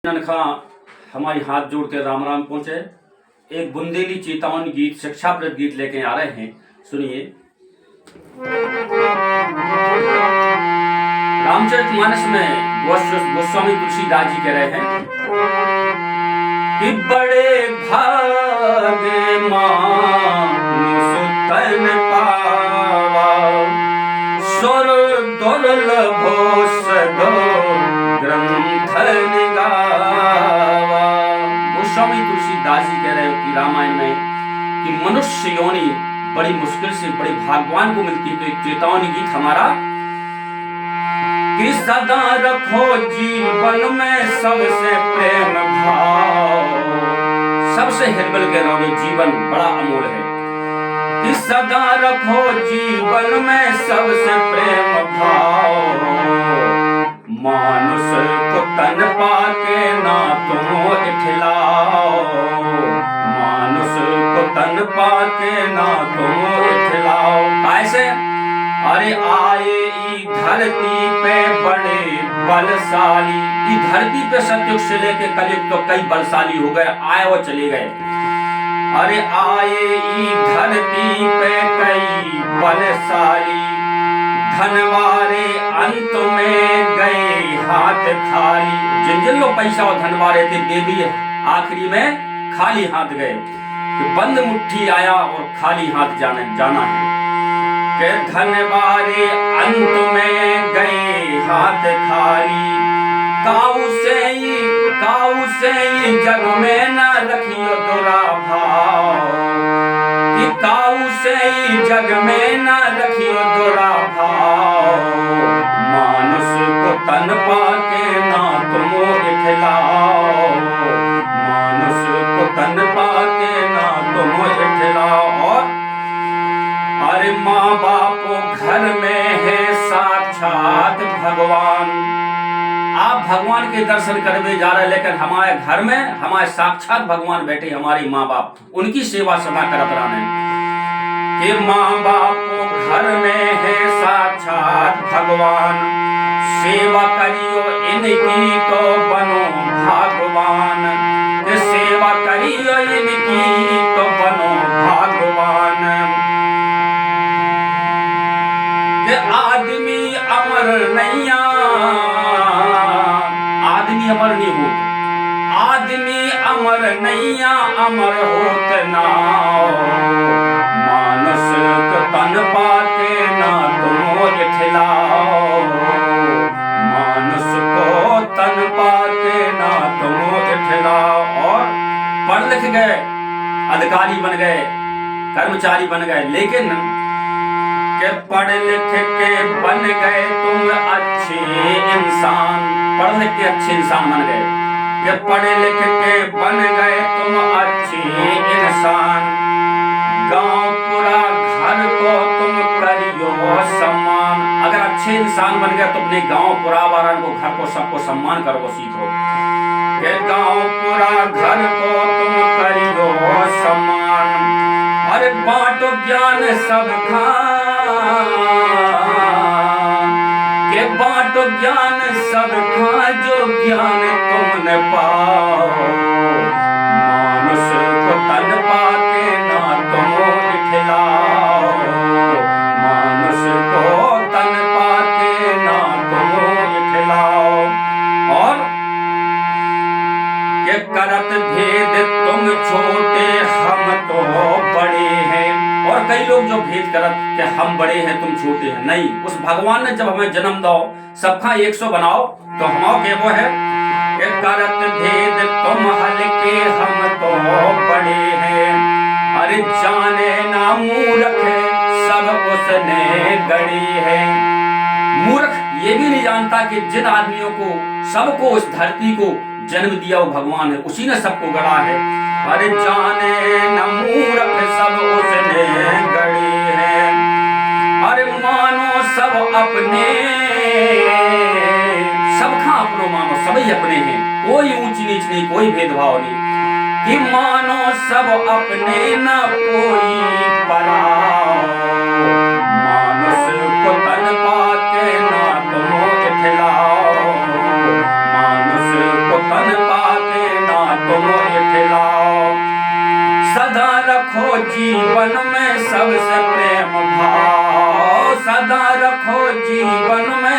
ननखा हमारी हाथ जोड़ के राम राम पहुंचे। एक बुंदेली चेतावनी गीत, शिक्षाप्रद गीत लेके आ रहे हैं, सुनिए। रामचरितमानस में गोस्वामी तुलसीदास जी कह रहे हैं कि बड़े भागे मानुष तन पावा, सुर दुर्लभो सदो ग्रंथ निगावा। गोस्वामी तुलसीदास जी कह रहे हो कि रामायण में कि मनुष्य योनि बड़ी मुश्किल से बड़े भगवान को मिलती है। तो एक चेतावनी गीत हमारा कि सदा रखो जीवन में सबसे प्रेम भाव, सबसे हिरबल के रहोगे, जीवन बड़ा अमूल है। कि सदा रखो जीवन में सबसे प्रेम भाव, मानुष को तन पाके ना तुम इठलाओ, मानुष को तन पाके ना तुम इठलाओ। कैसे? अरे आए ई धरती पे बड़े बलशाली, ई धरती पे सतयुग से लेके कलयुग तो कई बलशाली हो गए, आए वो चले गए। अरे आए ई धरती पे कई बलशाली, धनवारे अंत में गए हाथ खाली। जिन जिन लोग पैसा और धनवारे थे वे भी आखिरी में खाली हाथ गए। कि बंद मुट्ठी आया और खाली हाथ जाना है। के धनवारे अंत में गए हाथ खाली, काऊ से ही जग में न रखियो दोरा भाव, कि काऊ से ही जग में न रखियो दोरा भाव, मानुष को तन पाके ना तुम इठलाओ, मानुष को तन पाके ना तुम इठलाओ। और अरे माँ बापो घर में है साक्षात भगवान, आप भगवान के दर्शन करने जा रहे, लेकिन हमारे घर में हमारे साक्षात भगवान बैठे, हमारे माँ बाप, उनकी सेवा सदा करत रहने। कि माँ बापो घर में है साक्षात भगवान, सेवा करियो इनकी तो बनो भगवान, कि सेवा करियो इनकी तो बनो भगवान। कि आदमी अमर नैया, आदमी अमर नहीं होत, आदमी अमर नैया अमर होत नाओ, मानुष को तन पाके ना तुम इठलाओ, मानुष को तन पाके ना तुम इठलाओ। और पढ़ लिख गए, अधिकारी बन गए, कर्मचारी बन गए, लेकिन के पढ़ लिख के बन गए तुम अच्छे इंसान, पढ़ लिख के अच्छे इंसान बन गए। कि पढ़ लिख के बन गए तुम अच्छे इंसान, गांव पूरा घर को तुम करियो सम्मान। अगर अच्छे इंसान बन गए तो अपने गांव पूरा वालन को, घर को, सबको सम्मान करो, सीखो। कि गांव पूरा घर को तुम करियो सम्मान, अरे बांटो ज्ञान सबका, के बांटो ज्ञान सबका जो ज्ञान तुमने पाओ, मानुष को तन पाके ना तुम इठलाओ, मानुष को तन पाके ना तुम इठलाओ। और के करत भेद तुम छोटे हम तो बड़े हैं। और कई लोग जो भेद करत कि हम बड़े हैं तुम छोटे हैं, नहीं, उस भगवान ने जब हमें जन्म दो सबका 100 बनाओ तो हमाओ के वो है कि करत भेद तुम हल्के हम तो बड़े हैं, अरे जाने ना मूर्ख सब उसने गढ़ी है। मूर्ख ये भी नहीं जानता कि जिन आदमियों को, सबको, इस धरती को जन्म दिया वो भगवान है, उसी ने सबको गढ़ा है। अरे जाने न मूर्ख सब उसने गढ़ी है, अरे मानो सब अपने, सबका अपनो मानो, सभी अपने हैं, कोई ऊंच नीच नहीं, कोई भेदभाव नहीं। कि मानो सब अपने न कोई पराओ, मानुष को तन पाके ना तुम इठलाओ, मानुष को तन पा रखो जीवन में सबसे प्रेम भाव, सदा रखो जीवन में